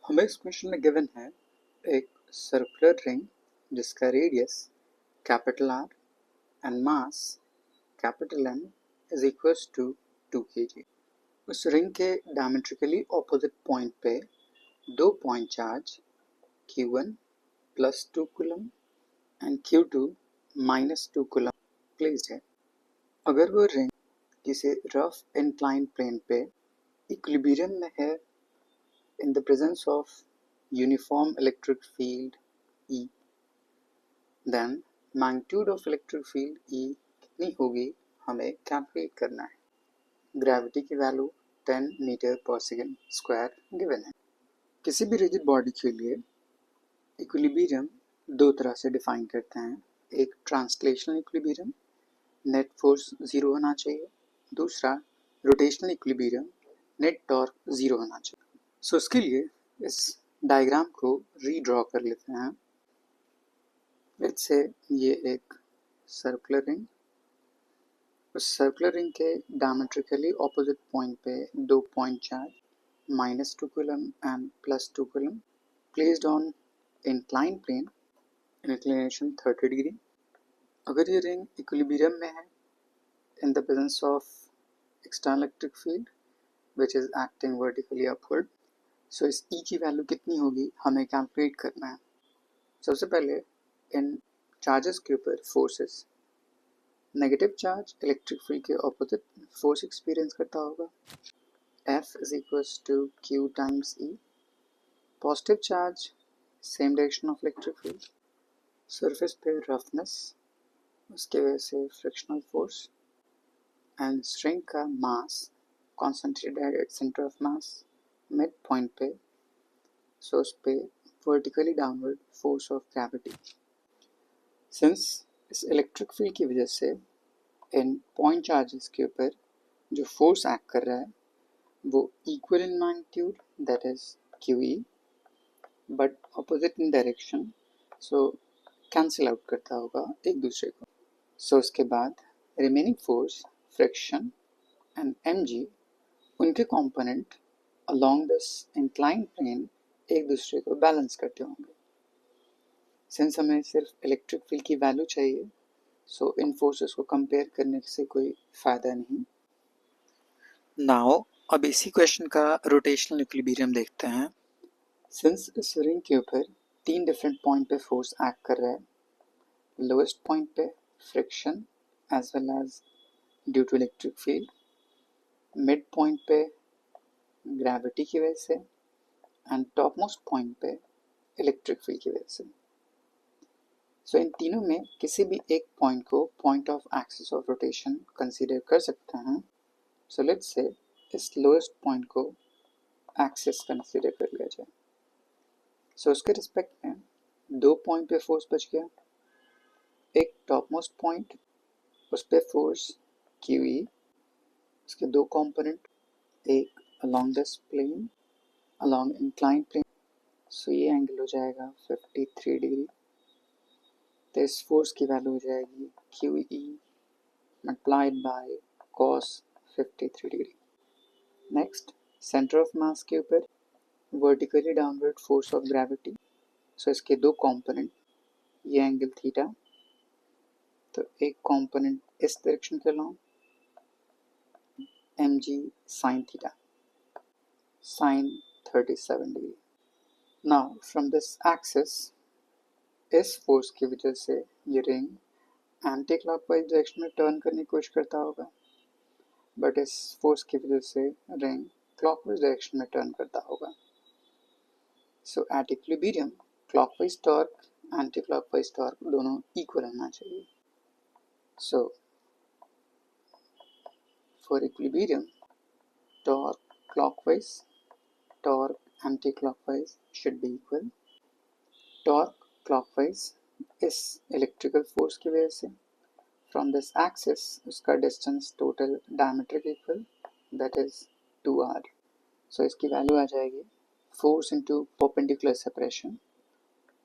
हमें इस क्वेश्चन में गिवन है एक सर्कुलर रिंग जिसका radius capital R and mass capital M is equals to 2 kg। उस रिंग के डायमेट्रिकली ऑपोजिट पॉइंट पे दो point charge Q1 plus 2 coulomb and Q2 minus 2 coulomb placed है। अगर वो रिंग किसी रफ इंक्लाइन प्लेन पे इक्विलिब्रियम में है in the presence of uniform electric field E, then magnitude of electric field E कितनी होगी हमें कैलकुलेट करना है। ग्रेविटी की वैल्यू 10 मीटर पर सेकेंड स्क्वायर गिवन है। किसी भी रिजिड बॉडी के लिए इक्विलिब्रियम दो तरह से डिफाइन करते हैं, एक translational equilibrium, net force zero होना चाहिए, दूसरा rotational equilibrium, net torque zero होना चाहिए। सो इसके लिए इस डायग्राम को रीड्रॉ कर लेते हैं। लेट्स से ये एक सर्कुलर रिंग, उस सर्कुलर रिंग के डायमेट्रिकली ऑपोजिट पॉइंट पे दो point charge minus 2 coulomb and plus 2 coulomb placed on incline plane inclination 30 degree. अगर ये रिंग इक्विलिब्रियम में है in the presence of external electric field which is acting vertically upward, so इस E की value कितनी होगी हमें कैलकुलेट करना है। सबसे पहले इन चार्जेस के ऊपर forces, negative charge electric field के ऑपोजिट फोर्स एक्सपीरियंस करता होगा, F is equals to Q times E। Positive charge same direction of electric field, surface पे रफनेस, उसके वजह से फ्रिक्शनल फोर्स, एंड स्ट्रिंग का mass concentrated at centre of mass mid point पे, सो उस पे vertically downward force of gravity. Since इस इलेक्ट्रिक फील्ड की वजह से इन पॉइंट चार्जेस के ऊपर जो फोर्स एक्ट कर रहा है वो equal in magnitude that is QE but opposite in direction, so cancel out करता होगा एक दूसरे को। सो उसके बाद remaining force friction and mg, उनके component along this incline plane एक दूसरे को बैलेंस करते होंगे। सिंस हमें सिर्फ इलेक्ट्रिक फील्ड की वैल्यू चाहिए, सो इन फोर्सेस को कंपेयर करने से कोई फ़ायदा नहीं। नाउ अब इसी क्वेश्चन का रोटेशनल इक्विलिब्रियम देखते हैं। सिंस इस रिंग के ऊपर तीन डिफरेंट पॉइंट पे फोर्स एक्ट कर रहा है, लोएस्ट पॉइंट पे friction as well as due to electric field, mid point पे ग्रेविटी की वजह से, एंड टॉप मोस्ट पॉइंट पे इलेक्ट्रिक फील्ड की वजह से। सो इन तीनों में किसी भी एक पॉइंट को point of axis of rotation consider कर सकते हैं। सो लेट्स से इस लोएस्ट पॉइंट को एक्सिस कंसीडर कर लिया जाए। सो उसके रिस्पेक्ट में दो पॉइंट पे फोर्स बच गया, एक टॉप मोस्ट पॉइंट उस पे फोर्स QE, उसके दो कंपोनेंट, एक along this plane along incline plane, so ये एंगल हो जाएगा 53 डिग्री। तो इस फोर्स की वैल्यू हो जाएगी QE multiplied by cos 53 degree. Next centre of mass के ऊपर vertically downward force of gravity, so इसके दो कंपोनेंट, ये एंगल थीटा, तो एक कंपोनेंट इस डायरेक्शन के along mg sin theta sin 37 degree. Now from this axis इस फोर्स की वजह से ये रिंग एंटी क्लॉकवाइज डायरेक्शन में टर्न करने की कोशिश करता होगा, बट इस फोर्स की वजह से रिंग क्लॉकवाइज डायरेक्शन में टर्न करता होगा। So at equilibrium clockwise torque anti clockwise torque दोनों इक्वल होना चाहिए। So for equilibrium torque clockwise, torque anti clockwise should be equal. Torque clockwise इस इलेक्ट्रिकल फोर्स की वजह से फ्रॉम दिस एक्सिस उसका distance total diameter equal that is 2r। So इसकी value आ जाएगी force into perpendicular separation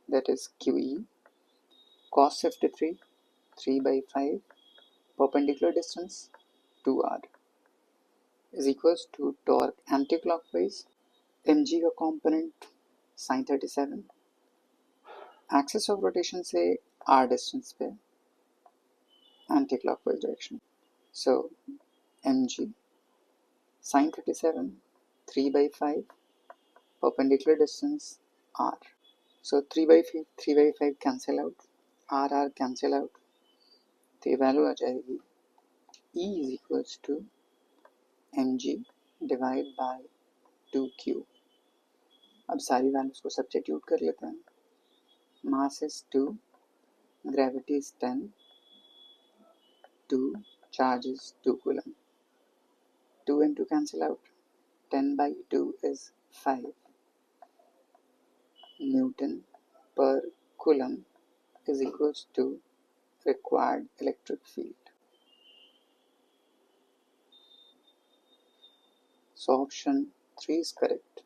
that is QE cos 53 3/5 perpendicular distance 2r is equals to torque anti-clockwise mg का component sin 37, axis of rotation से r distance पे anti-clockwise direction. So mg sin 37 3 by 5 perpendicular distance r. So 3 by 5 cancel out, r cancel out, तो ये value आ जाएगी E is equals to mg divided by 2q. अब सारी values को substitute कर लेते हैं. Mass is 2, gravity is 10, 2, charge is 2 coulomb. 2 and 2 cancel out. 10 by 2 is 5 Newton per coulomb is equals to required electric field. So option 3 is correct.